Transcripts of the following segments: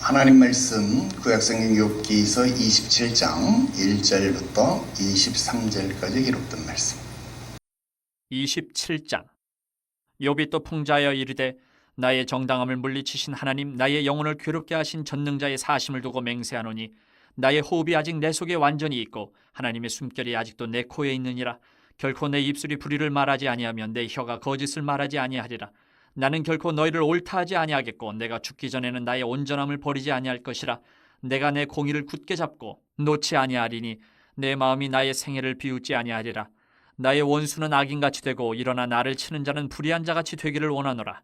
하나님 말씀 구약성경 욥기서 27장 1절부터 23절까지 기록된 말씀. 27장. 욥이 또 풍자하여 이르되 나의 정당함을 물리치신 하나님, 나의 영혼을 괴롭게 하신 전능자의 사심을 두고 맹세하노니 나의 호흡이 아직 내 속에 완전히 있고 하나님의 숨결이 아직도 내 코에 있느니라. 결코 내 입술이 불의를 말하지 아니하며 내 혀가 거짓을 말하지 아니하리라. 나는 결코 너희를 옳다 하지 아니하겠고 내가 죽기 전에는 나의 온전함을 버리지 아니할 것이라. 내가 내 공의를 굳게 잡고 놓지 아니하리니 내 마음이 나의 생애를 비웃지 아니하리라. 나의 원수는 악인같이 되고 일어나 나를 치는 자는 불의한 자같이 되기를 원하노라.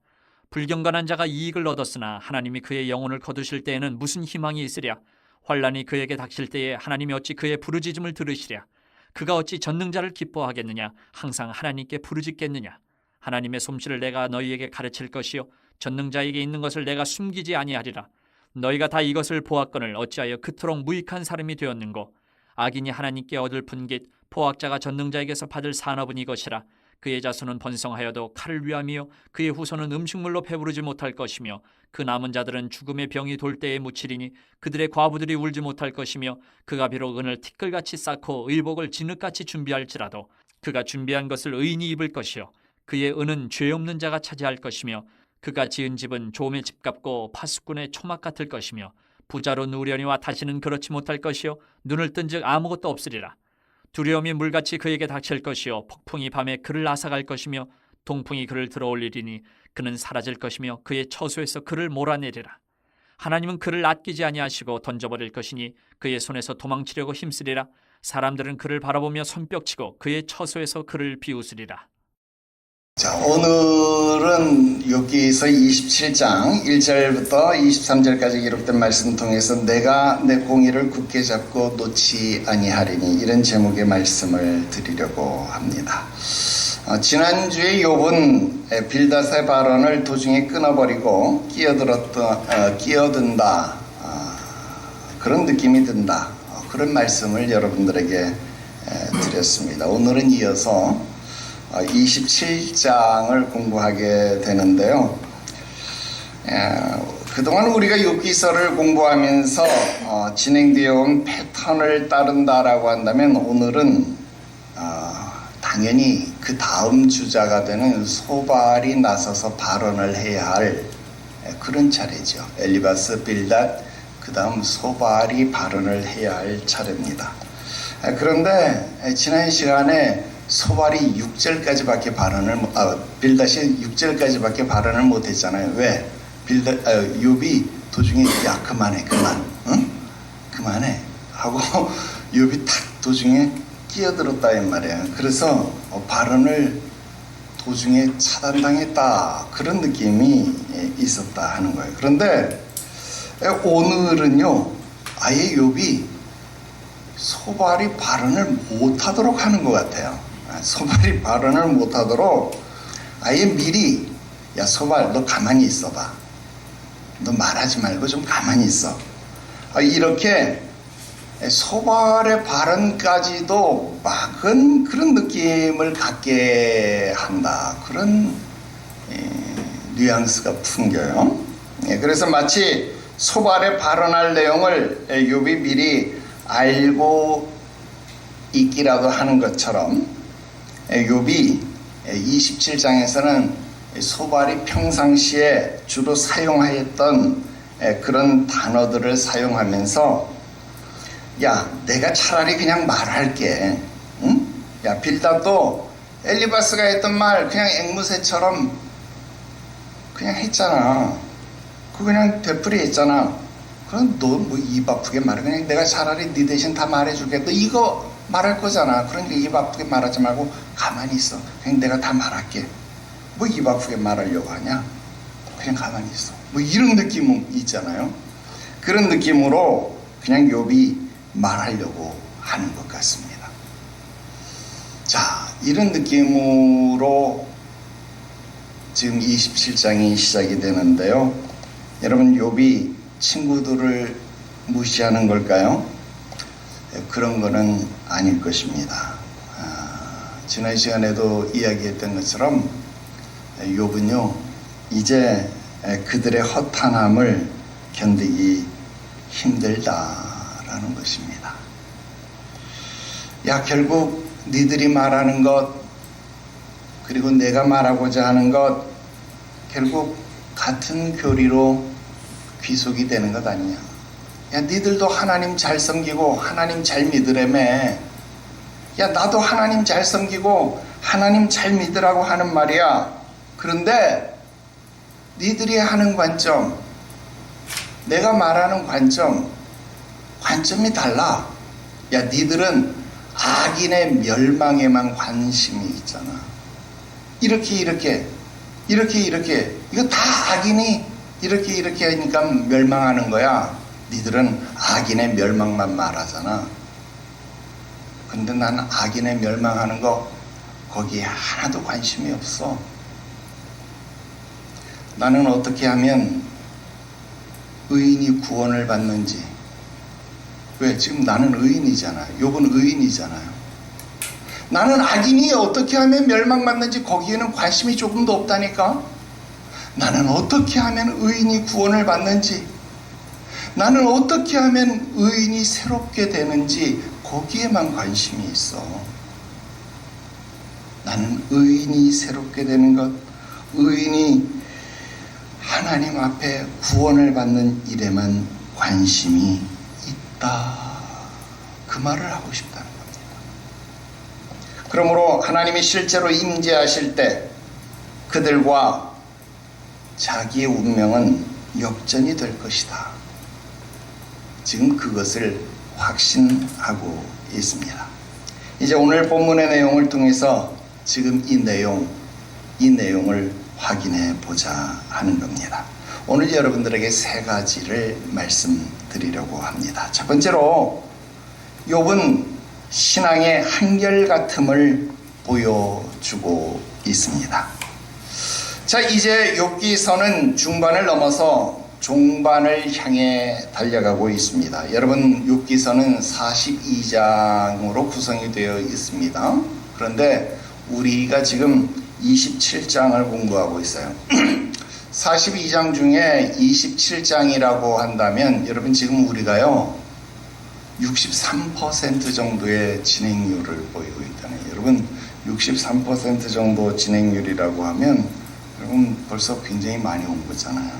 불경건한 자가 이익을 얻었으나 하나님이 그의 영혼을 거두실 때에는 무슨 희망이 있으랴. 환난이 그에게 닥칠 때에 하나님이 어찌 그의 부르짖음을 들으시랴. 그가 어찌 전능자를 기뻐하겠느냐. 항상 하나님께 부르짖겠느냐. 하나님의 솜씨를 내가 너희에게 가르칠 것이요 전능자에게 있는 것을 내가 숨기지 아니하리라. 너희가 다 이것을 보았거늘 어찌하여 그토록 무익한 사람이 되었는고. 악인이 하나님께 얻을 분깃, 포악자가 전능자에게서 받을 산업은 이것이라. 그의 자손은 번성하여도 칼을 위함이요 그의 후손은 음식물로 배부르지 못할 것이며 그 남은 자들은 죽음의 병이 돌 때에 묻히리니 그들의 과부들이 울지 못할 것이며 그가 비록 은을 티끌같이 쌓고 의복을 진흙같이 준비할지라도 그가 준비한 것을 의인이 입을 것이요 그의 은은 죄 없는 자가 차지할 것이며 그가 지은 집은 조음의 집 같고 파수꾼의 초막 같을 것이며 부자로 누려니와 다시는 그렇지 못할 것이요 눈을 뜬즉 아무것도 없으리라. 두려움이 물같이 그에게 닥칠 것이요 폭풍이 밤에 그를 앗아갈 것이며 동풍이 그를 들어올리리니 그는 사라질 것이며 그의 처소에서 그를 몰아내리라. 하나님은 그를 아끼지 아니하시고 던져버릴 것이니 그의 손에서 도망치려고 힘쓰리라. 사람들은 그를 바라보며 손뼉치고 그의 처소에서 그를 비웃으리라. 자, 오늘은 욥기서 27장 1절부터 23절까지 기록된 말씀 통해서 내가 내 공의를 굳게 잡고 놓지 아니하리니 이런 제목의 말씀을 드리려고 합니다. 지난주에 욥은 빌닷의 발언을 도중에 끊어버리고 끼어든다 그런 느낌이 든다 그런 말씀을 여러분들에게 드렸습니다. 오늘은 이어서 27장을 공부하게 되는데요. 그동안 우리가 욥기서를 공부하면서 진행되어 온 패턴을 따른다라고 한다면 오늘은 당연히 그 다음 주자가 되는 소발이 나서서 발언을 해야 할 그런 차례죠. 엘리바스, 빌닷, 그 다음 소발이 발언을 해야 할 차례입니다. 그런데 지난 시간에 소발이 6절까지밖에 빌닷이 6절까지밖에 발언을 못했잖아요. 왜? 욥이 도중에 야 그만해 응? 그만해 하고 욥이 탁 도중에 끼어들었다 이 말이에요. 그래서 발언을 도중에 차단당했다 그런 느낌이 있었다 하는 거예요. 그런데 오늘은요 아예 욥이 소발이 발언을 못하도록 하는 것 같아요. 소발이 발언을 못하도록 아예 미리 야 소발 너 가만히 있어봐. 너 말하지 말고 좀 가만히 있어. 이렇게 소발의 발언까지도 막은 그런 느낌을 갖게 한다. 그런 뉘앙스가 풍겨요. 그래서 마치 소발의 발언할 내용을 욥이 미리 알고 있기라도 하는 것처럼 욥이 27장에서는 소발이 평상시에 주로 사용하였던 그런 단어들을 사용하면서 야 내가 차라리 그냥 말할게. 응? 야 빌닷도 엘리바스가 했던 말 그냥 앵무새처럼 그냥 했잖아. 그거 그냥 되풀이 했잖아. 그럼 너 뭐 입 아프게 말해. 그냥 내가 차라리 네 대신 다 말해줄게. 너 이거 말할 거잖아. 그러니까 입 아프게 말하지 말고 가만히 있어. 그냥 내가 다 말할게. 뭐 입 아프게 말하려고 하냐? 그냥 가만히 있어. 뭐 이런 느낌은 있잖아요. 그런 느낌으로 그냥 욥이 말하려고 하는 것 같습니다. 자, 이런 느낌으로 지금 27장이 시작이 되는데요. 여러분 욥이 친구들을 무시하는 걸까요? 그런 거는 아닐 것입니다. 지난 시간에도 이야기했던 것처럼 욥은요 이제 그들의 허탄함을 견디기 힘들다라는 것입니다. 야, 결국 니들이 말하는 것 그리고 내가 말하고자 하는 것 결국 같은 교리로 귀속이 되는 것 아니냐. 야, 니들도 하나님 잘 섬기고 하나님 잘 믿으라며. 야, 나도 하나님 잘 섬기고 하나님 잘 믿으라고 하는 말이야. 그런데 니들이 하는 관점, 내가 말하는 관점이 달라. 야, 니들은 악인의 멸망에만 관심이 있잖아. 이렇게 이거 다 악인이 이렇게 하니까 멸망하는 거야. 니들은 악인의 멸망만 말하잖아. 근데 나는 악인의 멸망하는 거 거기에 하나도 관심이 없어. 나는 어떻게 하면 의인이 구원을 받는지. 왜? 지금 나는 의인이잖아요. 욥은 의인이잖아요. 나는 악인이 어떻게 하면 멸망받는지 거기에는 관심이 조금도 없다니까. 나는 어떻게 하면 의인이 구원을 받는지, 나는 어떻게 하면 의인이 새롭게 되는지 거기에만 관심이 있어. 나는 의인이 새롭게 되는 것, 의인이 하나님 앞에 구원을 받는 일에만 관심이 있다. 그 말을 하고 싶다는 겁니다. 그러므로 하나님이 실제로 임재하실 때 그들과 자기의 운명은 역전이 될 것이다. 지금 그것을 확신하고 있습니다. 이제 오늘 본문의 내용을 통해서 지금 이 내용을 확인해 보자 하는 겁니다. 오늘 여러분들에게 세 가지를 말씀드리려고 합니다. 첫 번째로 욥은 신앙의 한결같음을 보여주고 있습니다. 자, 이제 욥기서는 중반을 넘어서 종반을 향해 달려가고 있습니다. 여러분, 욥기서는 42장으로 구성이 되어 있습니다. 그런데 우리가 지금 27장을 공부하고 있어요. 42장 중에 27장이라고 한다면 여러분 지금 우리가요 63% 정도의 진행률을 보이고 있다는. 여러분 63% 정도 진행률이라고 하면 여러분 벌써 굉장히 많이 온 거잖아요.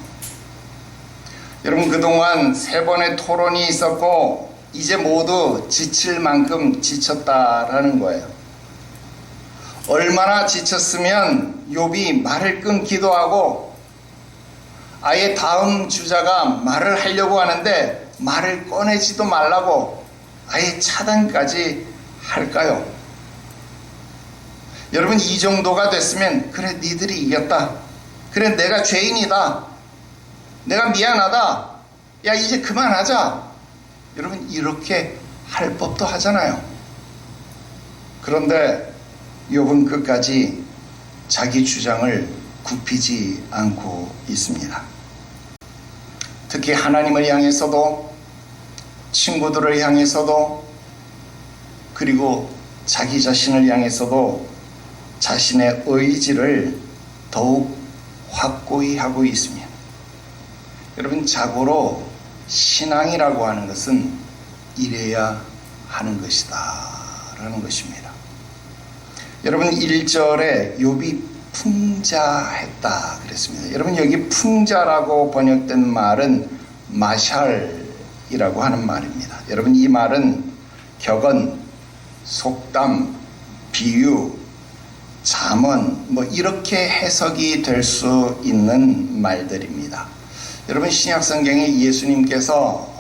여러분 그동안 3번의 토론이 있었고 이제 모두 지칠 만큼 지쳤다라는 거예요. 얼마나 지쳤으면 욥이 말을 끊기도 하고 아예 다음 주자가 말을 하려고 하는데 말을 꺼내지도 말라고 아예 차단까지 할까요? 여러분 이 정도가 됐으면 그래 니들이 이겼다. 그래 내가 죄인이다. 내가 미안하다. 야 이제 그만하자. 여러분 이렇게 할 법도 하잖아요. 그런데 욥은 끝까지 자기 주장을 굽히지 않고 있습니다. 특히 하나님을 향해서도 친구들을 향해서도 그리고 자기 자신을 향해서도 자신의 의지를 더욱 확고히 하고 있습니다. 여러분 자고로 신앙이라고 하는 것은 이래야 하는 것이다 라는 것입니다. 여러분 1절에 욥이 풍자했다 그랬습니다. 여러분 여기 풍자라고 번역된 말은 마샬이라고 하는 말입니다. 여러분 이 말은 격언, 속담, 비유, 잠언 뭐 이렇게 해석이 될 수 있는 말들입니다. 여러분 신약 성경에 예수님께서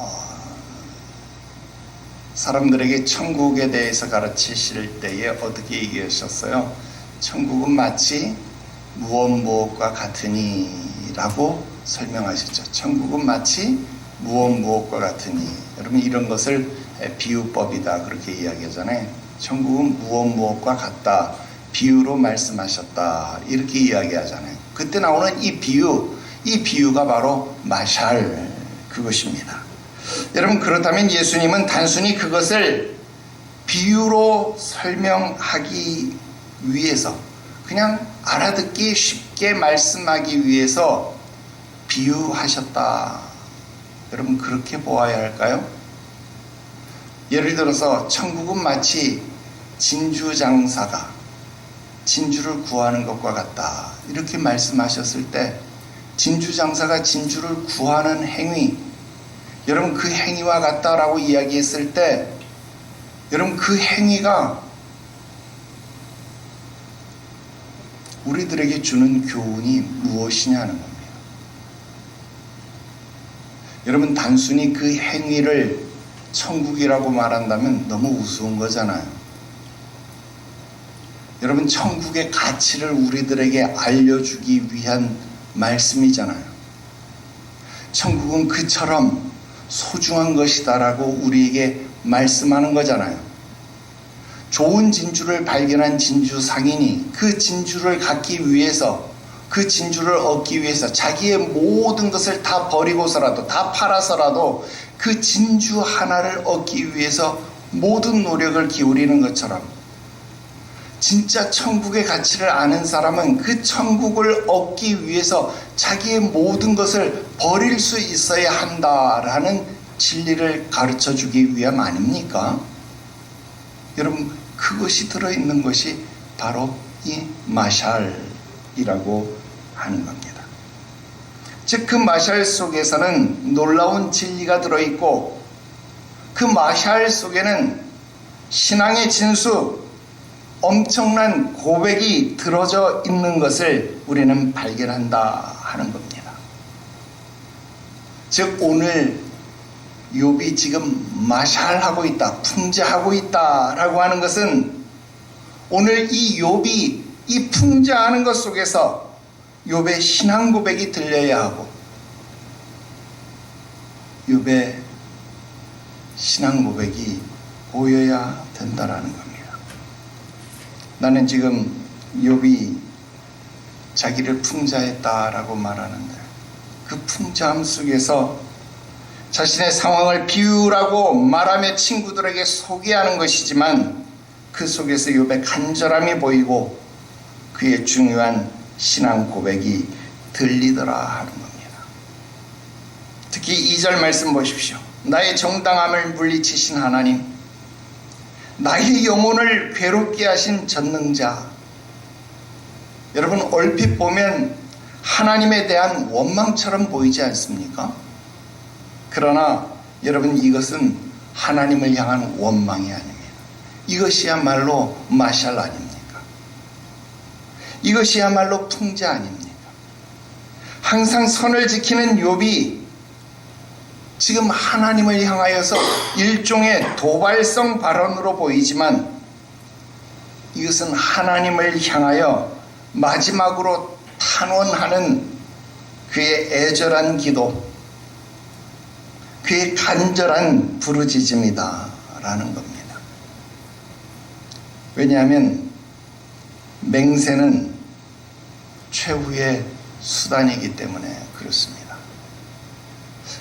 사람들에게 천국에 대해서 가르치실 때에 어떻게 얘기하셨어요? 천국은 마치 무엇무엇과 같으니 라고 설명하셨죠. 천국은 마치 무엇무엇과 같으니. 여러분 이런 것을 비유법이다 그렇게 이야기하잖아요. 천국은 무엇무엇과 같다. 비유로 말씀하셨다 이렇게 이야기하잖아요. 그때 나오는 이 비유가 바로 마샬 그것입니다. 여러분 그렇다면 예수님은 단순히 그것을 비유로 설명하기 위해서, 그냥 알아듣기 쉽게 말씀하기 위해서 비유하셨다. 여러분, 그렇게 보아야 할까요? 예를 들어서 천국은 마치 진주장사가 진주를 구하는 것과 같다, 이렇게 말씀하셨을 때, 진주장사가 진주를 구하는 행위, 여러분 그 행위와 같다라고 이야기했을 때, 여러분 그 행위가 우리들에게 주는 교훈이 무엇이냐는 겁니다. 여러분, 단순히 그 행위를 천국이라고 말한다면 너무 우스운 거잖아요. 여러분, 천국의 가치를 우리들에게 알려주기 위한 말씀이잖아요. 천국은 그처럼 소중한 것이다라고 우리에게 말씀하는 거잖아요. 좋은 진주를 발견한 진주 상인이 그 진주를 갖기 위해서, 그 진주를 얻기 위해서 자기의 모든 것을 다 버리고서라도, 다 팔아서라도 그 진주 하나를 얻기 위해서 모든 노력을 기울이는 것처럼, 진짜 천국의 가치를 아는 사람은 그 천국을 얻기 위해서 자기의 모든 것을 버릴 수 있어야 한다라는 진리를 가르쳐 주기 위함 아닙니까? 여러분, 그것이 들어있는 것이 바로 이 마샬이라고 하는 겁니다. 즉, 그 마샬 속에서는 놀라운 진리가 들어있고, 그 마샬 속에는 신앙의 진수, 엄청난 고백이 들어져 있는 것을 우리는 발견한다 하는 겁니다. 즉, 오늘 욥이 지금 마샬하고 있다, 풍자하고 있다라고 하는 것은, 오늘 이 욥이 이 풍자하는 것 속에서 욥의 신앙 고백이 들려야 하고, 욥의 신앙 고백이 보여야 된다라는 겁니다. 나는 지금 욥이 자기를 풍자했다라고 말하는데, 그 풍자함 속에서 자신의 상황을 비유라고 말하며 친구들에게 소개하는 것이지만, 그 속에서 욥의 간절함이 보이고 그의 중요한 신앙 고백이 들리더라 하는 겁니다. 특히 2절 말씀 보십시오. 나의 정당함을 물리치신 하나님, 나의 영혼을 괴롭게 하신 전능자. 여러분, 얼핏 보면 하나님에 대한 원망처럼 보이지 않습니까? 그러나 여러분, 이것은 하나님을 향한 원망이 아닙니다. 이것이야말로 마샬 아닙니까? 이것이야말로 풍자 아닙니까? 항상 선을 지키는 욥이 지금 하나님을 향하여서 일종의 도발성 발언으로 보이지만, 이것은 하나님을 향하여 마지막으로 탄원하는 그의 애절한 기도, 그의 간절한 부르짖음이다 라는 겁니다. 왜냐하면 맹세는 최후의 수단이기 때문에 그렇습니다.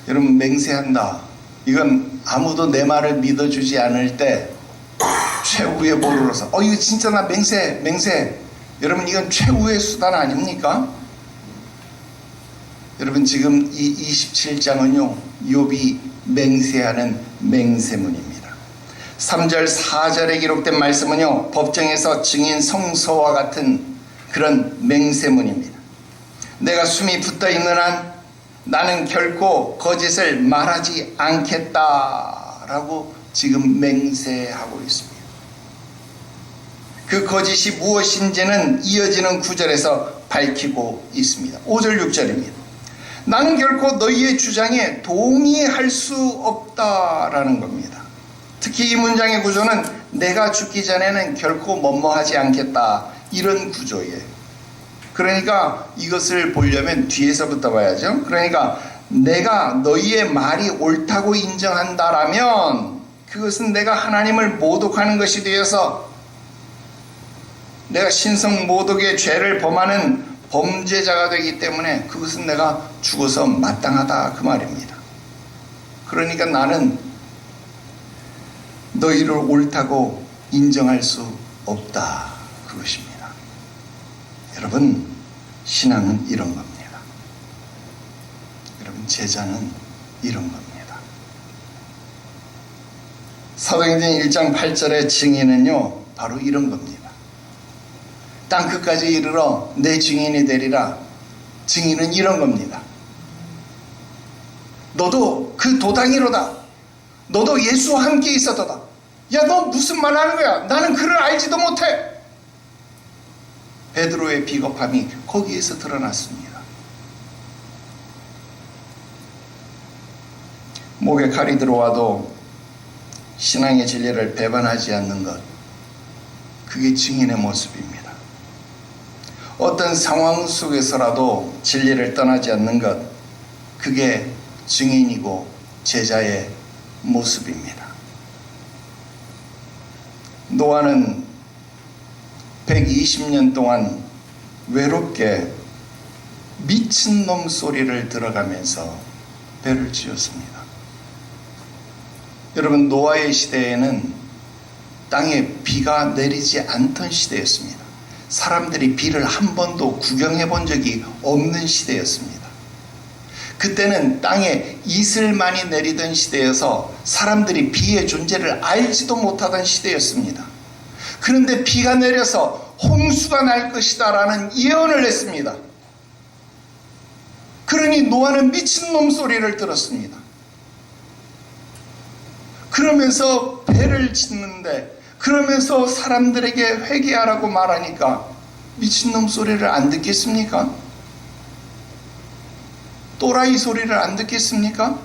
여러분, 맹세한다, 이건 아무도 내 말을 믿어주지 않을 때 최후의 보루로서 이거 진짜 나 맹세. 여러분, 이건 최후의 수단 아닙니까? 여러분, 지금 이 27장은요 욥이 맹세하는 맹세문입니다. 3절 4절에 기록된 말씀은요 법정에서 증인 성서와 같은 그런 맹세문입니다. 내가 숨이 붙어있는 한 나는 결코 거짓을 말하지 않겠다라고 지금 맹세하고 있습니다. 그 거짓이 무엇인지는 이어지는 구절에서 밝히고 있습니다. 5절 6절입니다. 나는 결코 너희의 주장에 동의할 수 없다라는 겁니다. 특히 이 문장의 구조는 내가 죽기 전에는 결코 뭐뭐하지 않겠다, 이런 구조예요. 그러니까 이것을 보려면 뒤에서부터 봐야죠. 그러니까 내가 너희의 말이 옳다고 인정한다라면 그것은 내가 하나님을 모독하는 것이 되어서 내가 신성 모독의 죄를 범하는 범죄자가 되기 때문에 그것은 내가 죽어서 마땅하다, 그 말입니다. 그러니까 나는 너희를 옳다고 인정할 수 없다, 그것입니다. 여러분, 신앙은 이런 겁니다. 여러분, 제자는 이런 겁니다. 사도행전 1장 8절의 증인은요, 바로 이런 겁니다. 땅끝까지 이르러 내 증인이 되리라. 증인은 이런 겁니다. 너도 그 도당이로다. 너도 예수와 함께 있었도다. 야, 너 무슨 말 하는 거야? 나는 그를 알지도 못해. 베드로의 비겁함이 거기에서 드러났습니다. 목에 칼이 들어와도 신앙의 진리를 배반하지 않는 것, 그게 증인의 모습입니다. 어떤 상황 속에서라도 진리를 떠나지 않는 것, 그게 증인이고 제자의 모습입니다. 노아는 120년 동안 외롭게 미친놈 소리를 들어가면서 배를 지었습니다. 여러분, 노아의 시대에는 땅에 비가 내리지 않던 시대였습니다. 사람들이 비를 한 번도 구경해 본 적이 없는 시대였습니다. 그때는 땅에 이슬만이 내리던 시대여서 사람들이 비의 존재를 알지도 못하던 시대였습니다. 그런데 비가 내려서 홍수가 날 것이다 라는 예언을 했습니다. 그러니 노아는 미친놈 소리를 들었습니다. 그러면서 배를 짓는데, 그러면서 사람들에게 회개하라고 말하니까 미친놈 소리를 안 듣겠습니까? 또라이 소리를 안 듣겠습니까?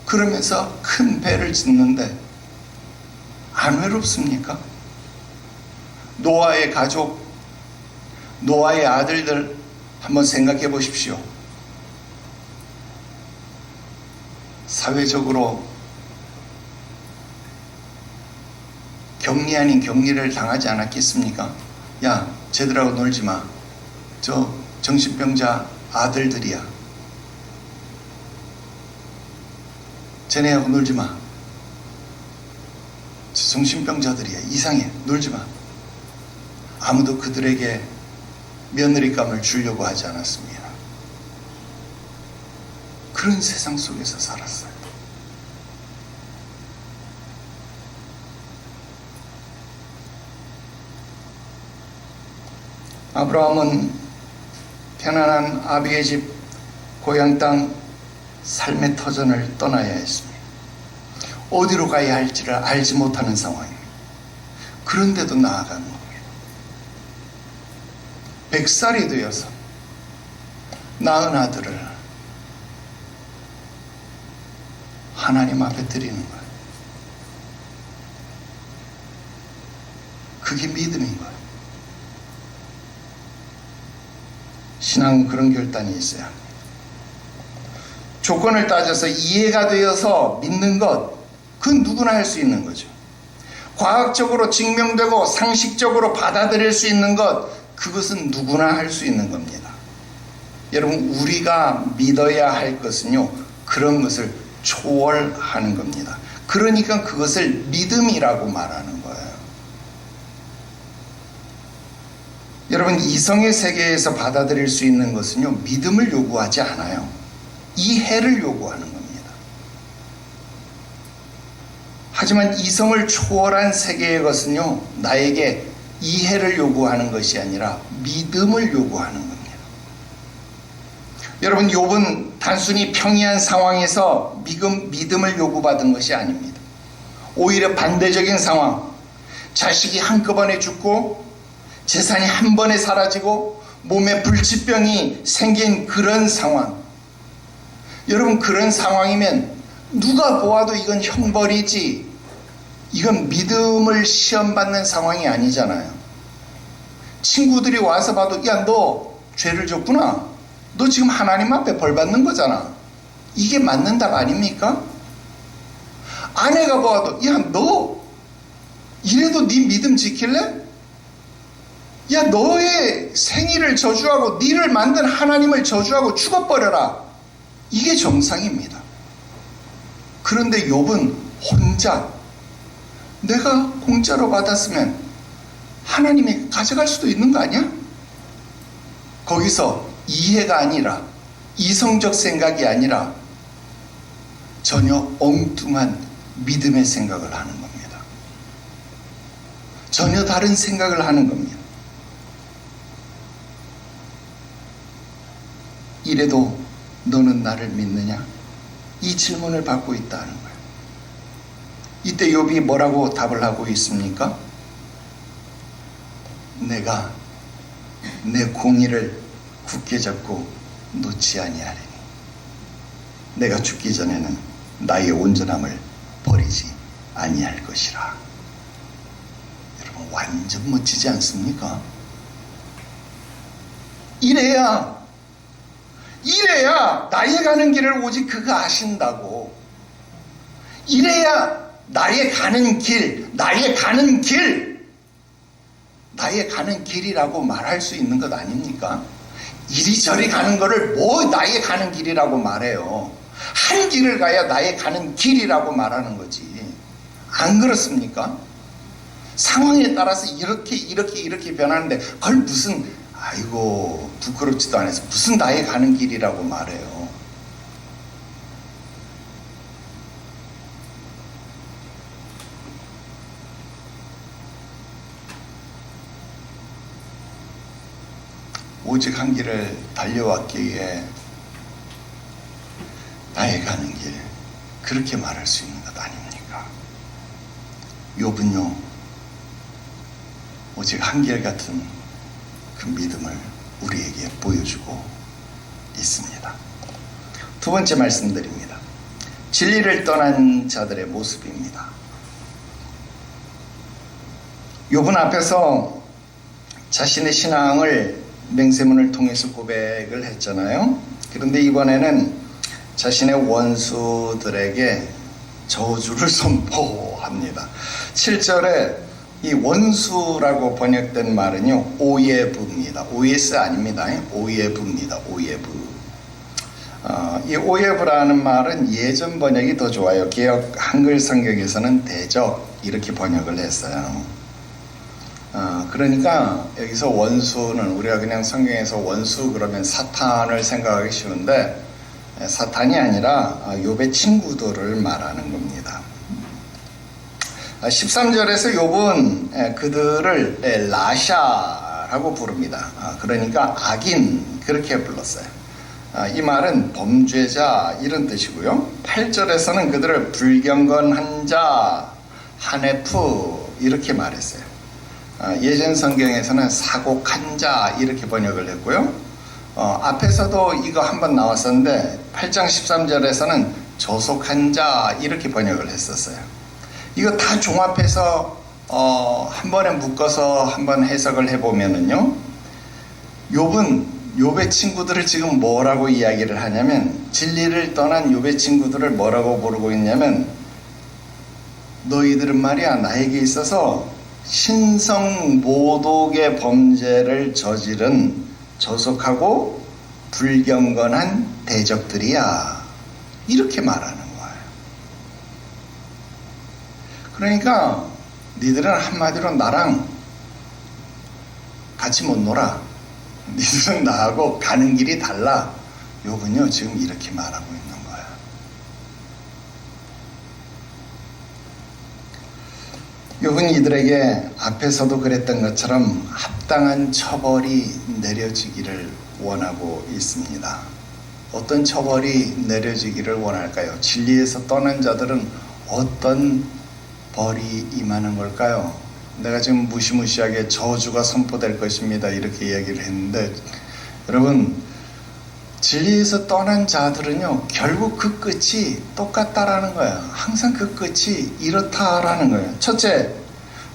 그러면서 큰 배를 짓는데 안 외롭습니까? 노아의 가족, 노아의 아들들 한번 생각해 보십시오. 사회적으로 격리 아닌 격리를 당하지 않았겠습니까? 야, 쟤들하고 놀지 마. 저 정신병자 아들들이야. 쟤네하고 놀지 마. 저 정신병자들이야. 이상해. 놀지 마. 아무도 그들에게 며느리감을 주려고 하지 않았습니다. 그런 세상 속에서 살았어요. 아브라함은 편안한 아비의 집, 고향 땅, 삶의 터전을 떠나야 했습니다. 어디로 가야 할지를 알지 못하는 상황입니다. 그런데도 나아가는 겁니다. 100살이 되어서 낳은 아들을 하나님 앞에 드리는 거예요. 그게 믿음인 거예요. 신앙은 그런 결단이 있어야 합니다. 조건을 따져서 이해가 되어서 믿는 것, 그건 누구나 할 수 있는 거죠. 과학적으로 증명되고 상식적으로 받아들일 수 있는 것, 그것은 누구나 할 수 있는 겁니다. 여러분, 우리가 믿어야 할 것은요, 그런 것을 초월하는 겁니다. 그러니까 그것을 믿음이라고 말하는 거예요. 여러분, 이성의 세계에서 받아들일 수 있는 것은요, 믿음을 요구하지 않아요. 이해를 요구하는 겁니다. 하지만 이성을 초월한 세계의 것은요, 나에게 이해를 요구하는 것이 아니라 믿음을 요구하는 겁니다. 여러분, 욥은 단순히 평이한 상황에서 믿음을 요구받은 것이 아닙니다. 오히려 반대적인 상황, 자식이 한꺼번에 죽고 재산이 한 번에 사라지고 몸에 불치병이 생긴 그런 상황, 여러분, 그런 상황이면 누가 보아도 이건 형벌이지, 이건 믿음을 시험받는 상황이 아니잖아요. 친구들이 와서 봐도, 야, 너 죄를 졌구나, 너 지금 하나님 앞에 벌 받는 거잖아, 이게 맞는 답 아닙니까? 아내가 보아도, 야, 너 이래도 네 믿음 지킬래? 야, 너의 생일을 저주하고 니를 만든 하나님을 저주하고 죽어버려라, 이게 정상입니다. 그런데 욥은 혼자, 내가 공짜로 받았으면 하나님이 가져갈 수도 있는 거 아니야? 거기서 이해가 아니라, 이성적 생각이 아니라 전혀 엉뚱한 믿음의 생각을 하는 겁니다. 전혀 다른 생각을 하는 겁니다. 이래도 너는 나를 믿느냐? 이 질문을 받고 있다는 거예요. 이때 욥이 뭐라고 답을 하고 있습니까? 내가 내 공의를 굳게 잡고 놓지 아니하리니 내가 죽기 전에는 나의 온전함을 버리지 아니할 것이라. 여러분, 완전 멋지지 않습니까? 이래야 나의 가는 길을 오직 그가 아신다고. 이래야 나의 가는 길이라고 말할 수 있는 것 아닙니까? 이리저리 가는 거를 뭐 나의 가는 길이라고 말해요. 한 길을 가야 나의 가는 길이라고 말하는 거지. 안 그렇습니까? 상황에 따라서 이렇게 변하는데 그걸 무슨, 아이고 부끄럽지도 않아서 무슨 나의 가는 길이라고 말해요. 오직 한 길을 달려왔기에 나의 가는 길, 그렇게 말할 수 있는 것 아닙니까? 욥은요, 오직 한결 같은 그 믿음을 우리에게 보여주고 있습니다. 두 번째 말씀드립니다. 진리를 떠난 자들의 모습입니다. 욥은 앞에서 자신의 신앙을 맹세문을 통해서 고백을 했잖아요. 그런데 이번에는 자신의 원수들에게 저주를 선포합니다. 7절에 이 원수라고 번역된 말은요, 오예부입니다. OS 아닙니다. 오예부입니다. 오예부. 이 오예부라는 말은 예전 번역이 더 좋아요. 개역 한글 성경에서는 대적 이렇게 번역을 했어요. 그러니까 여기서 원수는 우리가 그냥 성경에서 원수 그러면 사탄을 생각하기 쉬운데 사탄이 아니라 욥의 친구들을 말하는 겁니다. 13절에서 욥은 그들을 라샤라고 부릅니다. 그러니까 악인 그렇게 불렀어요. 이 말은 범죄자 이런 뜻이고요. 8절에서는 그들을 불경건한 자, 하네프 이렇게 말했어요. 예전 성경에서는 사곡한 자 이렇게 번역을 했고요. 앞에서도 이거 한번 나왔었는데 8장 13절에서는 조속한 자 이렇게 번역을 했었어요. 이거 다 종합해서 한 번에 묶어서 한번 해석을 해보면은요, 욥의 친구들을 지금 뭐라고 이야기를 하냐면, 진리를 떠난 욥의 친구들을 뭐라고 부르고 있냐면, 너희들은 말이야 나에게 있어서 신성모독의 범죄를 저지른 조속하고 불경건한 대적들이야, 이렇게 말하는 거예요. 그러니까 니들은 한마디로 나랑 같이 못 놀아. 니들은 나하고 가는 길이 달라. 욥은요 지금 이렇게 말하고 있는 거야. 욥은 이들에게 앞에서도 그랬던 것처럼 합당한 처벌이 내려지기를 원하고 있습니다. 어떤 처벌이 내려지기를 원할까요? 진리에서 떠난 자들은 어떤 벌이 임하는 걸까요? 내가 지금 무시무시하게 저주가 선포될 것입니다 이렇게 이야기를 했는데, 여러분, 진리에서 떠난 자들은요 결국 그 끝이 똑같다라는 거예요. 항상 그 끝이 이렇다라는 거예요. 첫째,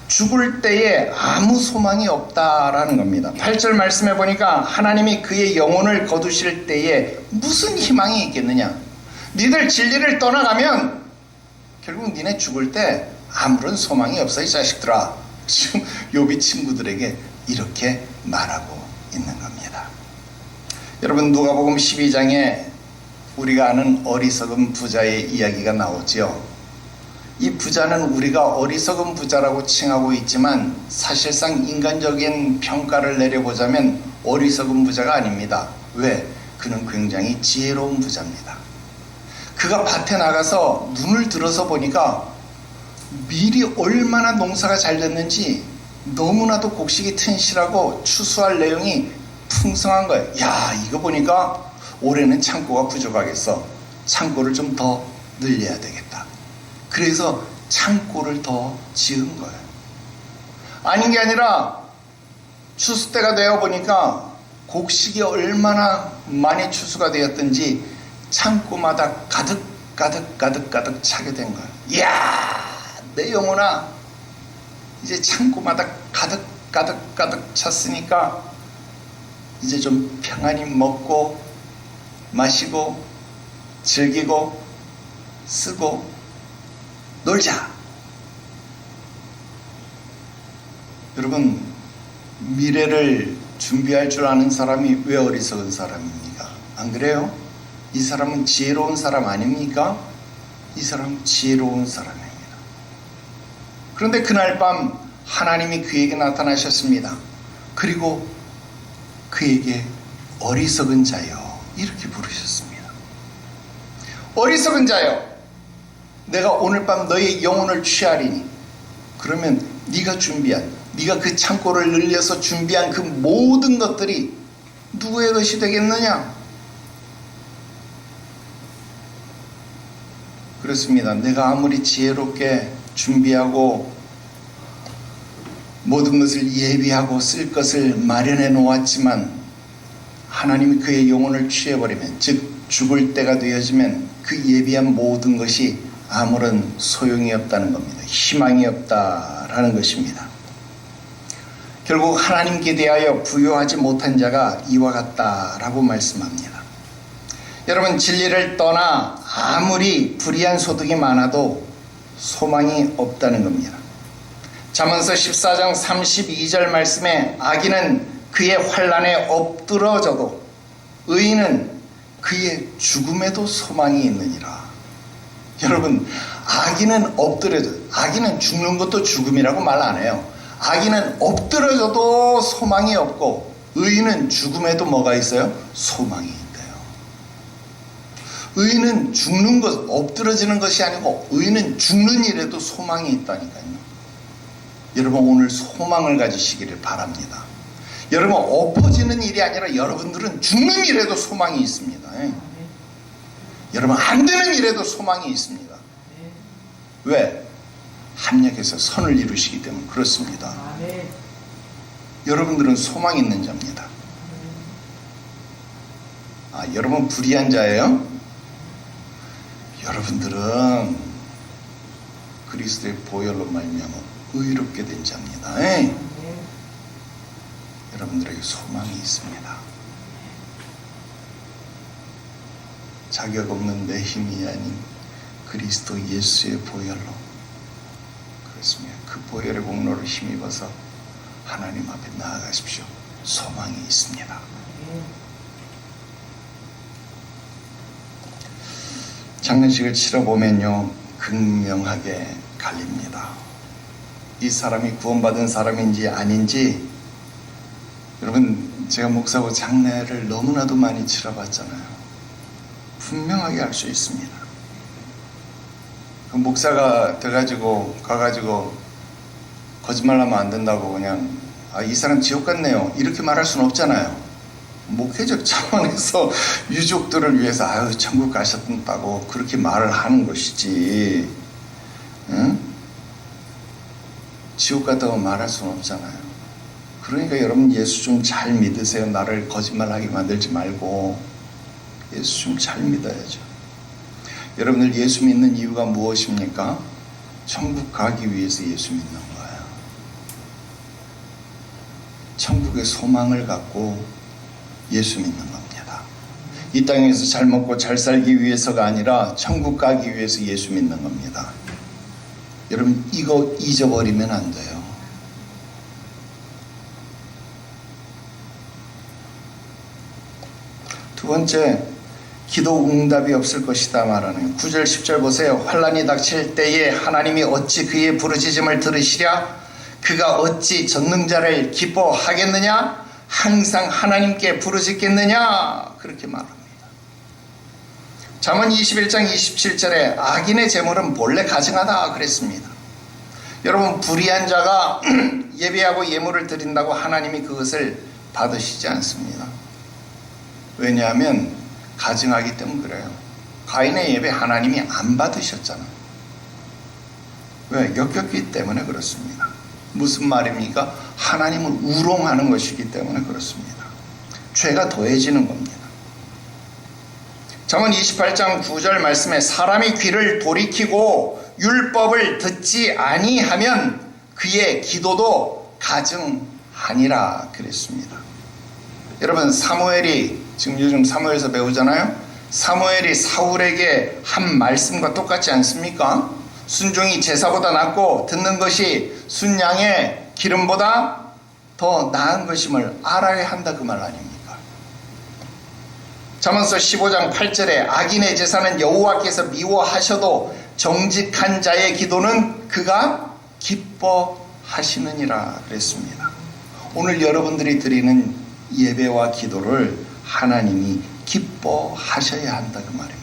죽을 때에 아무 소망이 없다라는 겁니다. 8절 말씀해 보니까 하나님이 그의 영혼을 거두실 때에 무슨 희망이 있겠느냐. 니들 진리를 떠나가면 결국 니네 죽을 때 아무런 소망이 없어 이 자식들아. 지금 욥이 친구들에게 이렇게 말하고 있는 겁니다. 여러분, 누가복음 12장에 우리가 아는 어리석은 부자의 이야기가 나오죠. 이 부자는 우리가 어리석은 부자라고 칭하고 있지만 사실상 인간적인 평가를 내려보자면 어리석은 부자가 아닙니다. 왜? 그는 굉장히 지혜로운 부자입니다. 그가 밭에 나가서 눈을 들어서 보니까 밀이 얼마나 농사가 잘 됐는지 너무나도 곡식이 튼실하고 추수할 내용이 풍성한 거예요. 야, 이거 보니까 올해는 창고가 부족하겠어. 창고를 좀 더 늘려야 되겠다. 그래서 창고를 더 지은 거예요. 아닌 게 아니라 추수 때가 되어 보니까 곡식이 얼마나 많이 추수가 되었든지 창고마다 가득 차게 된 거예요. 이야, 내 영혼아, 이제 창고마다 가득 찼으니까 이제 좀 평안히 먹고 마시고 즐기고 쓰고 놀자. 여러분, 미래를 준비할 줄 아는 사람이 왜 어리석은 사람입니까? 안 그래요? 이 사람은 지혜로운 사람 아닙니까? 이 사람은 지혜로운 사람입니다. 그런데 그날 밤 하나님이 그에게 나타나셨습니다. 그리고 그에게 어리석은 자여 이렇게 부르셨습니다. 어리석은 자여, 내가 오늘 밤 너의 영혼을 취하리니 그러면 네가 준비한, 네가 그 창고를 늘려서 준비한 그 모든 것들이 누구의 것이 되겠느냐? 그렇습니다. 내가 아무리 지혜롭게 준비하고 모든 것을 예비하고 쓸 것을 마련해 놓았지만 하나님이 그의 영혼을 취해버리면, 즉 죽을 때가 되어지면 그 예비한 모든 것이 아무런 소용이 없다는 겁니다. 희망이 없다라는 것입니다. 결국 하나님께 대하여 부요하지 못한 자가 이와 같다라고 말씀합니다. 여러분, 진리를 떠나 아무리 불의한 소득이 많아도 소망이 없다는 겁니다. 잠언서 14장 32절 말씀에 악인은 그의 환난에 엎드러져도 의인은 그의 죽음에도 소망이 있느니라. 여러분, 악인은 엎드려져, 악인은 죽는 것도 죽음이라고 말 안 해요. 악인은 엎드려져도 소망이 없고 의인은 죽음에도 뭐가 있어요? 소망이 있대요. 의인은 죽는 것, 엎드러지는 것이 아니고 의인은 죽는 일에도 소망이 있다니까요. 여러분, 오늘 소망을 가지시기를 바랍니다. 여러분, 엎어지는 일이 아니라 여러분들은 죽는 일에도 소망이 있습니다. 여러분, 안 되는 일에도 소망이 있습니다. 왜? 합력해서 선을 이루시기 때문에 그렇습니다. 여러분들은 소망 있는 자입니다. 아, 여러분 불의한 자예요? 여러분들은 그리스도의 보혈로 말미암아 의롭게 된 자입니다. 여러분들에게 소망이 있습니다. 자격 없는 내 힘이 아닌 그리스도 예수의 보혈로, 그렇습니다. 그 보혈의 공로를 힘입어서 하나님 앞에 나아가십시오. 소망이 있습니다. 장례식을 치러보면요, 극명하게 갈립니다. 이 사람이 구원받은 사람인지 아닌지. 여러분, 제가 목사고 장례를 너무나도 많이 치러봤잖아요. 분명하게 알 수 있습니다. 그 목사가 가가지고 거짓말하면 안 된다고 그냥 이 사람 지옥 갔네요 이렇게 말할 수는 없잖아요. 목회적 차원에서 유족들을 위해서 천국 가셨다고 그렇게 말을 하는 것이지, 응? 지옥 갔다고 말할 수는 없잖아요. 그러니까 여러분, 예수 좀 잘 믿으세요. 나를 거짓말하게 만들지 말고 예수 좀 잘 믿어야죠. 여러분들 예수 믿는 이유가 무엇입니까? 천국 가기 위해서 예수 믿는 거예요. 천국의 소망을 갖고 예수 믿는 겁니다. 이 땅에서 잘 먹고 잘 살기 위해서가 아니라 천국 가기 위해서 예수 믿는 겁니다. 여러분, 이거 잊어버리면 안 돼요. 두 번째, 기도 응답이 없을 것이다 말하는 9절 10절 보세요. 환난이 닥칠 때에 하나님이 어찌 그의 부르짖음을 들으시랴? 그가 어찌 전능자를 기뻐하겠느냐? 항상 하나님께 부르짖겠느냐? 그렇게 말합니다. 잠언 21장 27절에 악인의 재물은 본래 가증하다 그랬습니다. 여러분, 불의한 자가 예배하고 예물을 드린다고 하나님이 그것을 받으시지 않습니다. 왜냐하면 가증하기 때문에 그래요. 가인의 예배 하나님이 안 받으셨잖아요. 왜? 역겹기 때문에 그렇습니다. 무슨 말입니까? 하나님을 우롱하는 것이기 때문에 그렇습니다. 죄가 더해지는 겁니다. 잠언 28장 9절 말씀에 사람이 귀를 돌이키고 율법을 듣지 아니하면 그의 기도도 가증하니라 그랬습니다. 여러분, 사무엘이 지금 요즘 사무엘에서 배우잖아요. 사무엘이 사울에게 한 말씀과 똑같지 않습니까? 순종이 제사보다 낫고 듣는 것이 순양의 기름보다 더 나은 것임을 알아야 한다 그 말 아닙니까? 잠언서 15장 8절에 악인의 제사는 여호와께서 미워하셔도 정직한 자의 기도는 그가 기뻐하시느니라 그랬습니다. 오늘 여러분들이 드리는 예배와 기도를 하나님이 기뻐하셔야 한다 그 말입니다.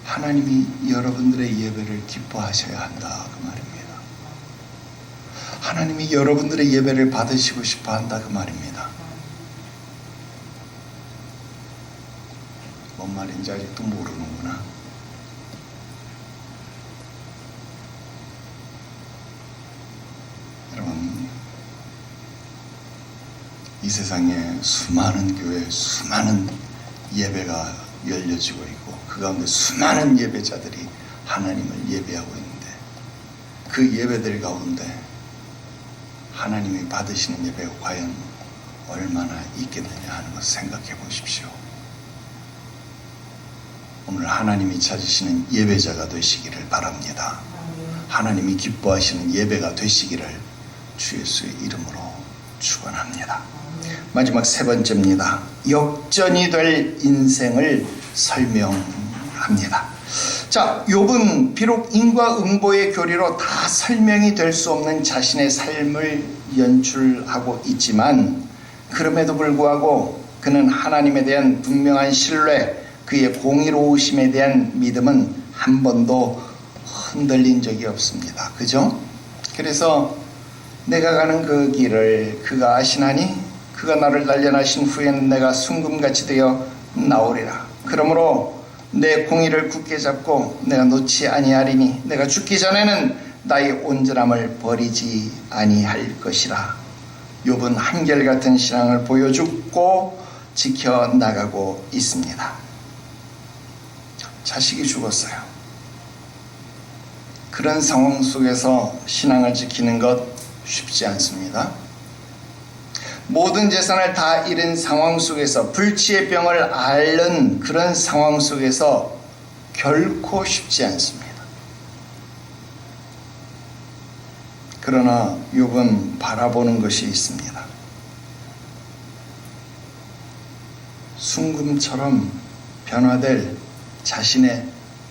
하나님이 여러분들의 예배를 기뻐하셔야 한다 그 말입니다. 하나님이 여러분들의 예배를 받으시고 싶어 한다 그 말입니다. 뭔 말인지 아직도 모르는구나. 여러분, 이 세상에 수많은 교회, 수많은 예배가 열려지고 있고 그 가운데 수많은 예배자들이 하나님을 예배하고 있는데 그 예배들 가운데 하나님이 받으시는 예배가 과연 얼마나 있겠느냐 하는 것을 생각해 보십시오. 오늘 하나님이 찾으시는 예배자가 되시기를 바랍니다. 하나님이 기뻐하시는 예배가 되시기를 주 예수의 이름으로 축원합니다. 마지막 세 번째입니다. 역전이 될 인생을 설명합니다. 자, 욥은 비록 인과응보의 교리로 다 설명이 될 수 없는 자신의 삶을 연출하고 있지만 그럼에도 불구하고 그는 하나님에 대한 분명한 신뢰, 그의 공의로우심에 대한 믿음은 한 번도 흔들린 적이 없습니다. 그죠? 그래서 내가 가는 그 길을 그가 아시나니 그가 나를 단련하신 후에는 내가 순금같이 되어 나오리라. 그러므로 내 공의를 굳게 잡고 내가 놓지 아니하리니 내가 죽기 전에는 나의 온전함을 버리지 아니할 것이라. 욥은 한결같은 신앙을 보여주고 지켜나가고 있습니다. 자식이 죽었어요. 그런 상황 속에서 신앙을 지키는 것 쉽지 않습니다. 모든 재산을 다 잃은 상황 속에서 불치의 병을 앓는 그런 상황 속에서 결코 쉽지 않습니다. 그러나 욥은 바라보는 것이 있습니다. 순금처럼 변화될 자신의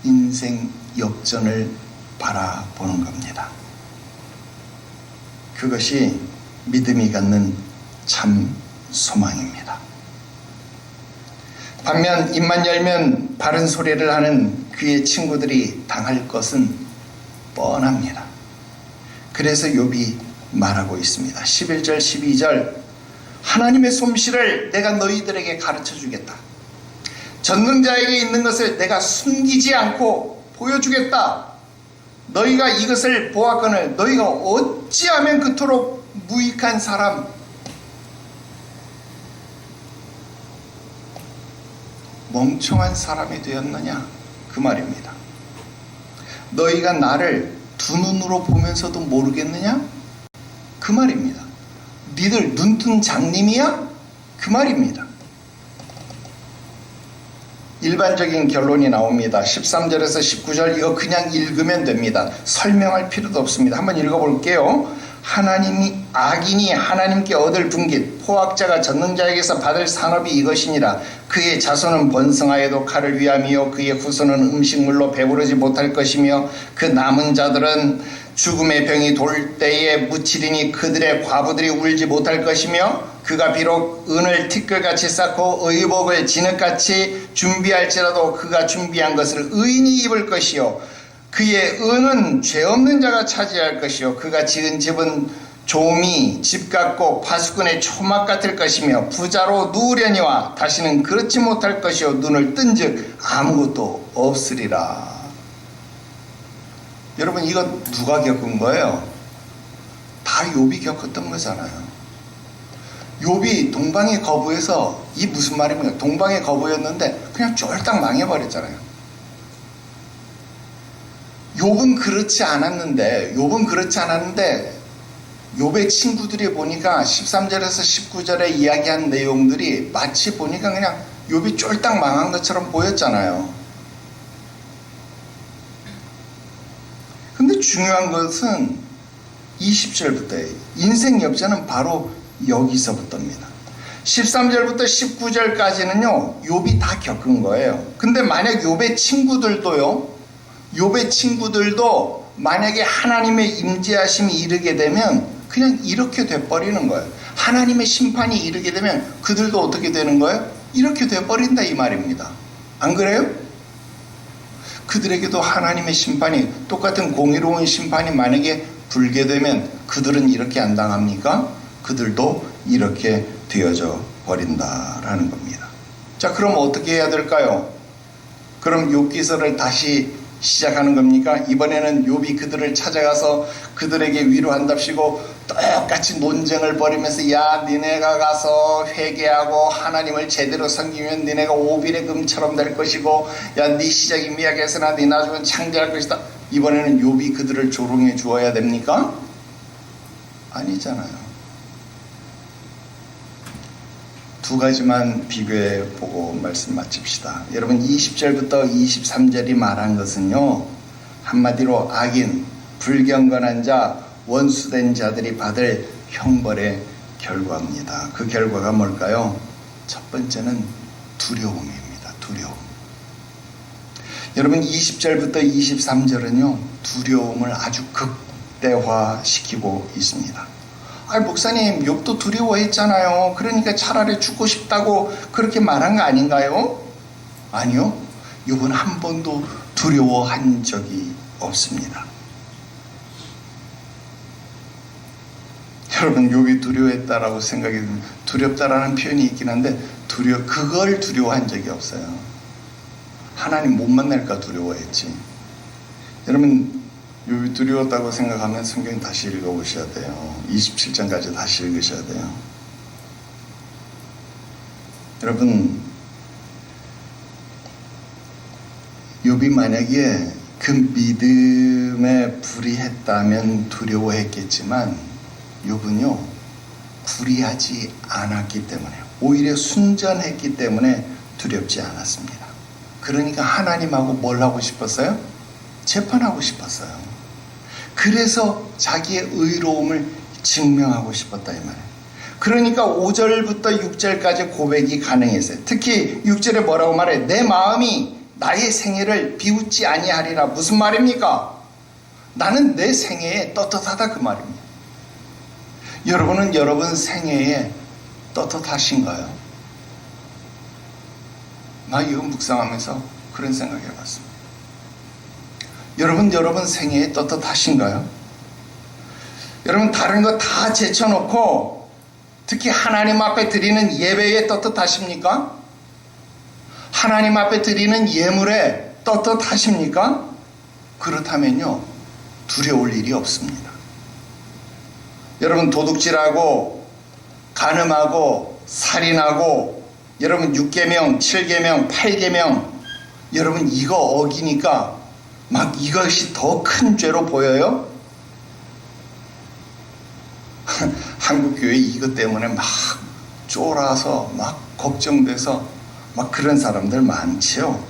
인생 역전을 바라보는 겁니다. 그것이 믿음이 갖는 참 소망입니다. 반면 입만 열면 바른 소리를 하는 그의 친구들이 당할 것은 뻔합니다. 그래서 욥이 말하고 있습니다. 11절 12절 하나님의 솜씨를 내가 너희들에게 가르쳐 주겠다. 전능자에게 있는 것을 내가 숨기지 않고 보여주겠다. 너희가 이것을 보았거늘 너희가 어찌하면 그토록 무익한 사람, 멍청한 사람이 되었느냐 그 말입니다. 너희가 나를 두 눈으로 보면서도 모르겠느냐 그 말입니다. 니들 눈뜬 장님이야 그 말입니다. 일반적인 결론이 나옵니다. 13절에서 19절 이거 그냥 읽으면 됩니다. 설명할 필요도 없습니다. 한번 읽어볼게요. 하나님이 악인이 하나님께 얻을 분깃 포악자가 전능자에게서 받을 산업이 이것이니라. 그의 자손은 번성하여도 칼을 위함이요 그의 후손은 음식물로 배부르지 못할 것이며 그 남은 자들은 죽음의 병이 돌 때에 묻히리니 그들의 과부들이 울지 못할 것이며 그가 비록 은을 티끌같이 쌓고 의복을 진흙같이 준비할지라도 그가 준비한 것을 의인이 입을 것이요 그의 은은 죄 없는 자가 차지할 것이요 그가 지은 집은 조미 집 같고 파수꾼의 초막 같을 것이며 부자로 누우려니와 다시는 그렇지 못할 것이요 눈을 뜬즉 아무것도 없으리라. 여러분 이거 누가 겪은 거예요? 다 욥이 겪었던 거잖아요. 욥이 동방의 거부에서 이 무슨 말입니까? 동방의 거부였는데 그냥 쫄딱 망해버렸잖아요. 욥은 그렇지 않았는데 욥의 친구들이 보니까 13절에서 19절에 이야기한 내용들이 마치 보니까 그냥 욥이 쫄딱 망한 것처럼 보였잖아요. 근데 중요한 것은 20절부터예요. 인생 역전은 바로 여기서부터입니다. 13절부터 19절까지는요 욥이 다 겪은 거예요. 근데 만약 욥의 친구들도 만약에 하나님의 임재하심이 이르게 되면 그냥 이렇게 돼버리는 거예요. 하나님의 심판이 이르게 되면 그들도 어떻게 되는 거예요? 이렇게 돼버린다 이 말입니다. 안 그래요? 그들에게도 하나님의 심판이 똑같은 공의로운 심판이 만약에 불게 되면 그들은 이렇게 안 당합니까? 그들도 이렇게 되어져 버린다라는 겁니다. 자, 그럼 어떻게 해야 될까요? 그럼 욥기서를 다시 시작하는 겁니까? 이번에는 욥이 그들을 찾아가서 그들에게 위로한답시고 똑같이 논쟁을 벌이면서 야 니네가 가서 회개하고 하나님을 제대로 섬기면 니네가 오빌의 금처럼 될 것이고 야 네 시작이 미약해서나 네 나중은 창대할 것이다. 이번에는 욥이 그들을 조롱해 주어야 됩니까? 아니잖아요. 두 가지만 비교해 보고 말씀 마칩시다. 여러분 20절부터 23절이 말한 것은요 한마디로 악인, 불경건한 자, 원수된 자들이 받을 형벌의 결과입니다. 그 결과가 뭘까요? 첫 번째는 두려움입니다. 두려움. 여러분 20절부터 23절은요 두려움을 아주 극대화시키고 있습니다. 아니 목사님 욥도 두려워했잖아요. 그러니까 차라리 죽고 싶다고 그렇게 말한 거 아닌가요? 아니요. 욥은 한 번도 두려워한 적이 없습니다. 여러분 욥이 두려워했다라고 생각이 두렵다라는 표현이 있긴 한데 그걸 두려워한 적이 없어요. 하나님 못 만날까 두려워했지. 여러분 욥이 두려웠다고 생각하면 성경 다시 읽어보셔야 돼요. 27장까지 다시 읽으셔야 돼요. 여러분 욥이 만약에 그 믿음에 불의했다면 두려워했겠지만 욥은요 불의하지 않았기 때문에 오히려 순전했기 때문에 두렵지 않았습니다. 그러니까 하나님하고 뭘 하고 싶었어요? 재판하고 싶었어요. 그래서 자기의 의로움을 증명하고 싶었다 이 말이에요. 그러니까 5절부터 6절까지 고백이 가능했어요. 특히 6절에 뭐라고 말해? 내 마음이 나의 생애를 비웃지 아니하리라. 무슨 말입니까? 나는 내 생애에 떳떳하다 그 말입니다. 여러분은 여러분 생애에 떳떳하신가요? 나 이거 묵상하면서 그런 생각 해봤습니다. 여러분 생애에 떳떳하신가요? 여러분 다른 거 다 제쳐놓고 특히 하나님 앞에 드리는 예배에 떳떳하십니까? 하나님 앞에 드리는 예물에 떳떳하십니까? 그렇다면요 두려울 일이 없습니다. 여러분 도둑질하고 간음하고 살인하고 여러분 6계명, 7계명, 8계명 여러분 이거 어기니까 막 이것이 더 큰 죄로 보여요? 한국교회 이것 때문에 막 쫄아서 막 걱정돼서 막 그런 사람들 많지요.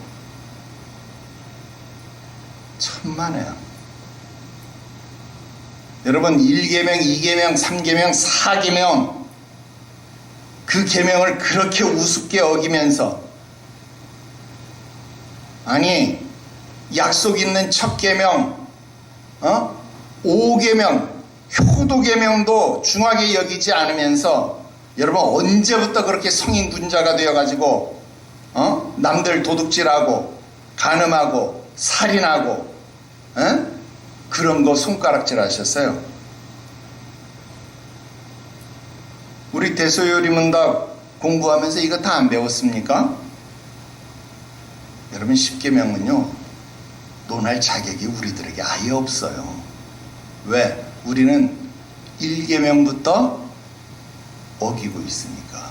천만에요. 여러분 1계명, 2계명, 3계명, 4계명 그 계명을 그렇게 우습게 어기면서 아니 약속 있는 첫 계명 5계명 효도계명도 중하게 여기지 않으면서 여러분 언제부터 그렇게 성인 군자가 되어가지고 남들 도둑질하고 간음하고 살인하고 그런 거 손가락질 하셨어요? 우리 대소요리문답 공부하면서 이거 다 안 배웠습니까? 여러분 10계명은요 논할 자격이 우리들에게 아예 없어요. 왜? 우리는 1계명부터 어기고 있으니까.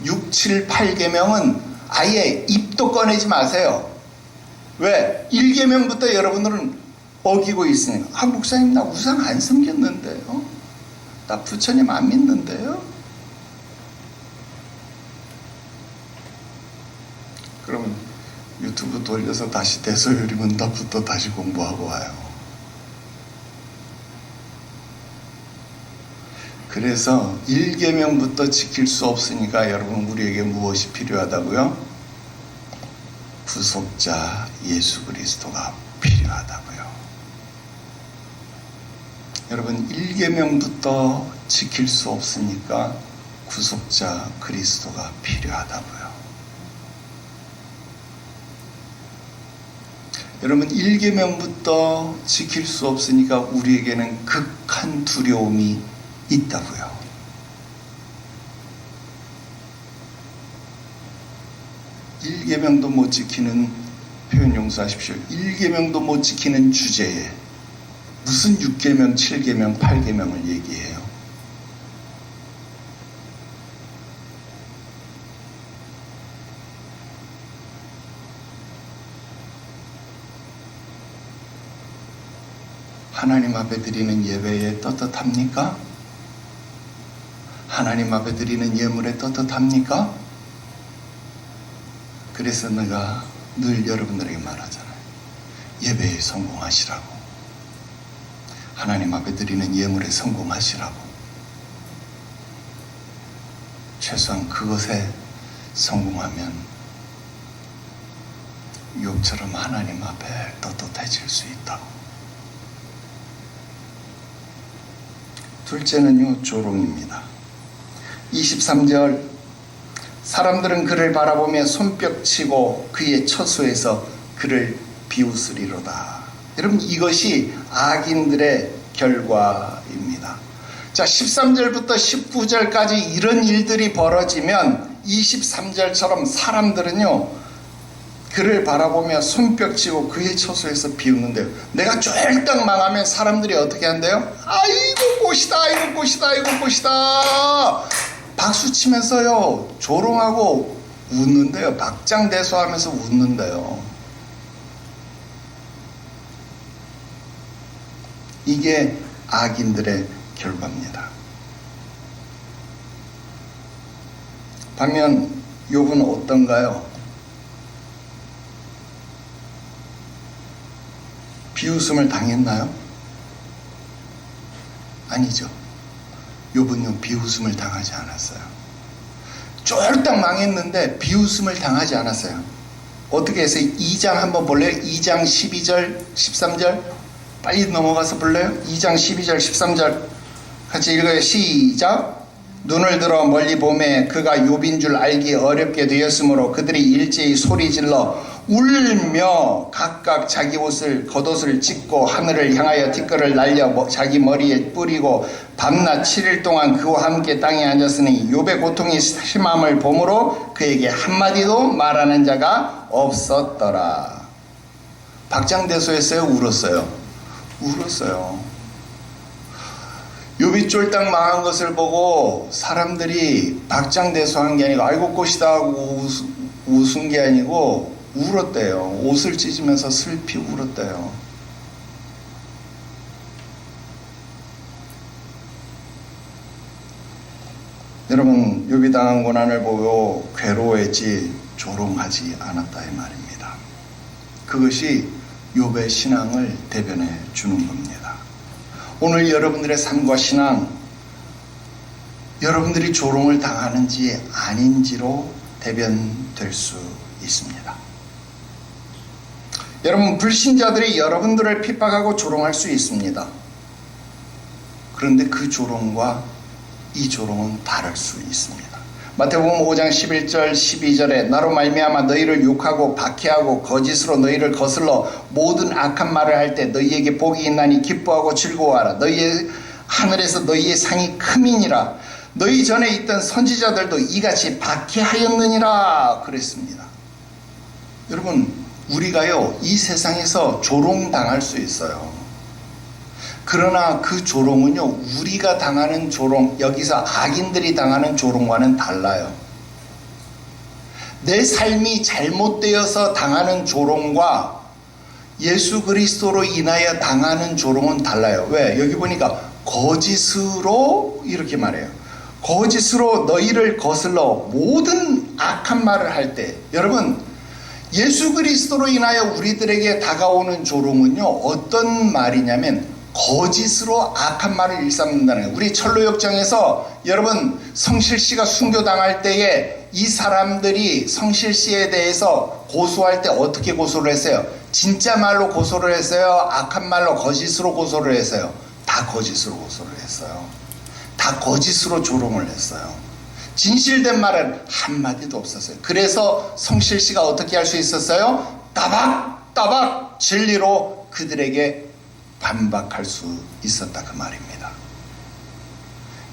6, 7, 8계명은 아예 입도 꺼내지 마세요. 왜? 1계명부터 여러분들은 어기고 있으니까. 목사님 나 우상 안 섬겼는데요, 나 부처님 안 믿는데요. 그러면 유튜브 돌려서 다시 대소요리문답부터 다시 공부하고 와요. 그래서 1계명부터 지킬 수 없으니까 여러분 우리에게 무엇이 필요하다고요? 구속자 예수 그리스도가 필요하다고요. 여러분 1계명부터 지킬 수 없으니까 구속자 그리스도가 필요하다고요. 여러분 1계명부터 지킬 수 없으니까 우리에게는 극한 두려움이 있다고요. 일계명도 못 지키는, 표현 용서하십시오, 1계명도 못 지키는 주제에 무슨 6계명, 7계명, 8계명을 얘기해요? 하나님 앞에 드리는 예배에 떳떳합니까? 하나님 앞에 드리는 예물에 떳떳합니까? 그래서 내가 늘 여러분들에게 말하잖아요. 예배에 성공하시라고. 하나님 앞에 드리는 예물에 성공하시라고. 최소한 그것에 성공하면 욥처럼 하나님 앞에 떳떳해질 수 있다고. 둘째는요, 조롱입니다. 23절, 사람들은 그를 바라보며 손뼉치고 그의 처소에서 그를 비웃으리로다. 여러분 이것이 악인들의 결과입니다. 자, 13절부터 19절까지 이런 일들이 벌어지면 23절처럼 사람들은요 그를 바라보며 손뼉치고 그의 처소에서 비웃는데요. 내가 쫄딱 망하면 사람들이 어떻게 한대요? 아이고 꽃이다, 아이고 꽃이다, 아이고 꽃이다 박수치면서요 조롱하고 웃는데요. 박장대소하면서 웃는데요. 이게 악인들의 결과입니다. 반면 욥은 어떤가요? 비웃음을 당했나요? 아니죠. 욥은요 비웃음을 당하지 않았어요. 쫄딱 망했는데 비웃음을 당하지 않았어요. 어떻게 해서 2장 한번 볼래요? 2장 12절 13절 빨리 넘어가서 볼래요? 2장 12절 13절 같이 읽어요. 시작. 눈을 들어 멀리 보매 그가 욥인 줄 알기 어렵게 되었으므로 그들이 일제히 소리질러 울며 각각 자기 옷을 겉옷을 찢고 하늘을 향하여 티끌을 날려 자기 머리에 뿌리고 밤낮 7일 동안 그와 함께 땅에 앉았으니 욥의 고통이 심함을 보므로 그에게 한마디도 말하는 자가 없었더라. 박장대소했어요? 울었어요? 울었어요. 욥이 쫄딱 망한 것을 보고 사람들이 박장대소한 게 아니고 아이고 꽃이다 하고 웃은 게 아니고 울었대요. 옷을 찢으면서 슬피 울었대요. 여러분 욥이 당한 고난을 보고 괴로워했지 조롱하지 않았다 이 말입니다. 그것이 욥의 신앙을 대변해 주는 겁니다. 오늘 여러분들의 삶과 신앙, 여러분들이 조롱을 당하는지 아닌지로 대변될 수 있습니다. 여러분, 불신자들이 여러분들을 핍박하고 조롱할 수 있습니다. 그런데 그 조롱과 이 조롱은 다를 수 있습니다. 마태복음 5장 11절 12절에 나로 말미암아 너희를 욕하고 박해하고 거짓으로 너희를 거슬러 모든 악한 말을 할 때 너희에게 복이 있나니 기뻐하고 즐거워하라. 너희의 하늘에서 너희의 상이 크민이라. 너희 전에 있던 선지자들도 이같이 박해하였느니라 그랬습니다. 여러분, 우리가요 이 세상에서 조롱당할 수 있어요. 그러나 그 조롱은요, 우리가 당하는 조롱, 여기서 악인들이 당하는 조롱과는 달라요. 내 삶이 잘못되어서 당하는 조롱과 예수 그리스도로 인하여 당하는 조롱은 달라요. 왜? 여기 보니까 거짓으로 이렇게 말해요. 거짓으로 너희를 거슬러 모든 악한 말을 할 때, 여러분, 예수 그리스도로 인하여 우리들에게 다가오는 조롱은요, 어떤 말이냐면 거짓으로 악한 말을 일삼는다는 거예요. 우리 철로역정에서 여러분, 성실씨가 순교당할 때에 이 사람들이 성실씨에 대해서 고소할 때 어떻게 고소를 했어요? 진짜 말로 고소를 했어요? 악한 말로 거짓으로 고소를 했어요? 다 거짓으로 고소를 했어요. 다 거짓으로 조롱을 했어요. 진실된 말은 한마디도 없었어요. 그래서 성실씨가 어떻게 할 수 있었어요? 따박따박 진리로 그들에게 반박할 수 있었다, 그 말입니다.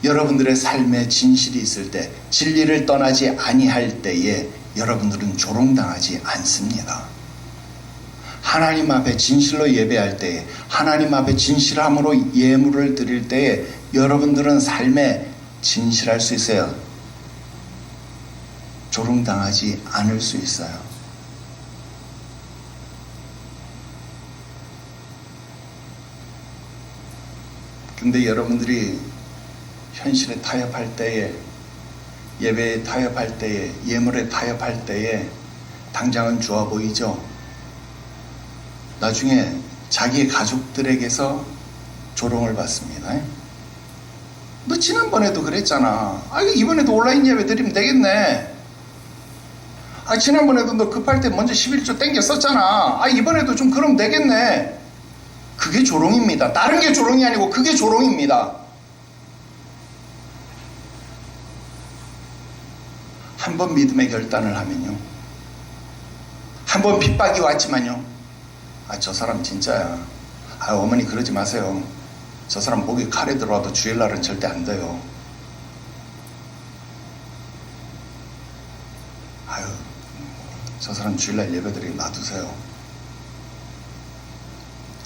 여러분들의 삶에 진실이 있을 때, 진리를 떠나지 아니할 때에 여러분들은 조롱당하지 않습니다. 하나님 앞에 진실로 예배할 때에, 하나님 앞에 진실함으로 예물을 드릴 때에 여러분들은 삶에 진실할 수 있어요. 조롱당하지 않을 수 있어요. 근데 여러분들이 현실에 타협할 때에, 예배에 타협할 때에, 예물에 타협할 때에 당장은 좋아 보이죠? 나중에 자기의 가족들에게서 조롱을 받습니다. 너 지난번에도 그랬잖아. 이번에도 온라인 예배 드리면 되겠네. 지난번에도 너 급할 때 먼저 11조 땡겨 썼잖아. 이번에도 좀 그럼 되겠네. 그게 조롱입니다. 다른 게 조롱이 아니고 그게 조롱입니다. 한 번 믿음의 결단을 하면요, 한 번 핍박이 왔지만요, 저 사람 진짜야. 어머니 그러지 마세요. 저 사람 목에 칼에 들어와도 주일날은 절대 안 돼요. 저 사람 주일날 예배드리게 놔두세요.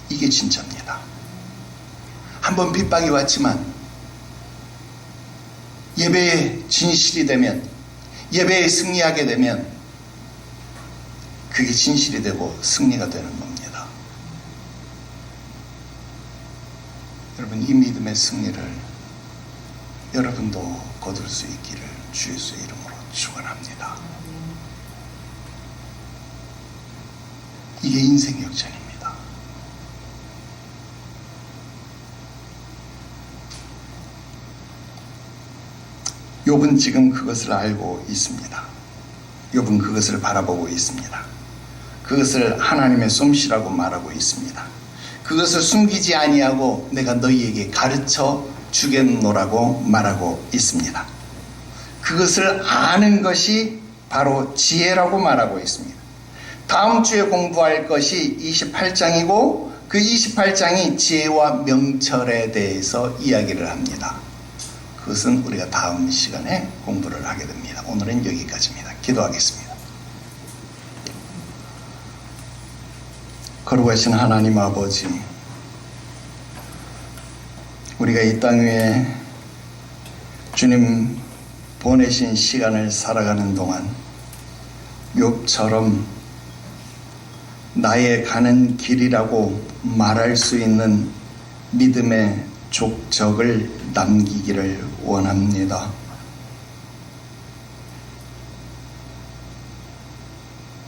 이게 진짜입니다. 한번 핍박이 왔지만 예배에 진실이 되면, 예배에 승리하게 되면 그게 진실이 되고 승리가 되는 겁니다. 여러분, 이 믿음의 승리를 여러분도 거둘 수 있기를 주 예수의 이름으로 축원합니다. 이게 인생 역전입니다. 욥은 지금 그것을 알고 있습니다. 욥은 그것을 바라보고 있습니다. 그것을 하나님의 솜씨라고 말하고 있습니다. 그것을 숨기지 아니하고 내가 너희에게 가르쳐 주겠노라고 말하고 있습니다. 그것을 아는 것이 바로 지혜라고 말하고 있습니다. 다음 주에 공부할 것이 28장이고 그 28장이 지혜와 명철에 대해서 이야기를 합니다. 그것은 우리가 다음 시간에 공부를 하게 됩니다. 오늘은 여기까지입니다. 기도하겠습니다. 거룩하신 하나님 아버지, 우리가 이 땅 위에 주님 보내신 시간을 살아가는 동안 욥처럼 나의 가는 길이라고 말할 수 있는 믿음의 족적을 남기기를 원합니다.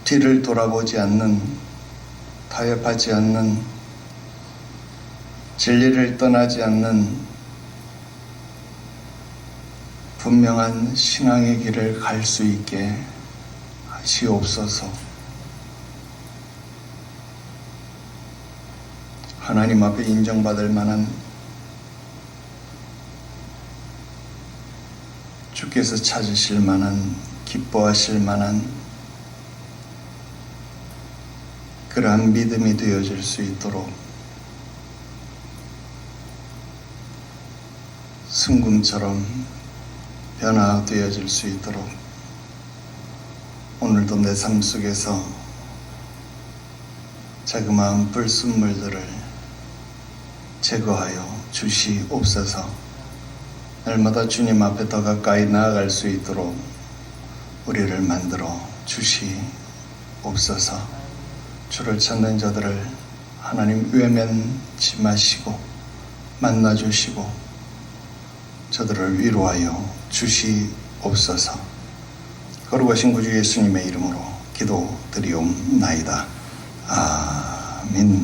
뒤를 돌아보지 않는, 타협하지 않는 진리를 떠나지 않는 분명한 신앙의 길을 갈 수 있게 하시옵소서. 하나님 앞에 인정받을 만한, 주께서 찾으실 만한, 기뻐하실 만한 그러한 믿음이 되어질 수 있도록 순금처럼 변화되어질 수 있도록 오늘도 내 삶 속에서 자그마한 불순물들을 제거하여 주시옵소서. 날마다 주님 앞에 더 가까이 나아갈 수 있도록 우리를 만들어 주시옵소서. 주를 찾는 자들을 하나님 외면치 마시고 만나주시고 저들을 위로하여 주시옵소서. 거룩하신 구주 예수님의 이름으로 기도드리옵나이다. 아멘.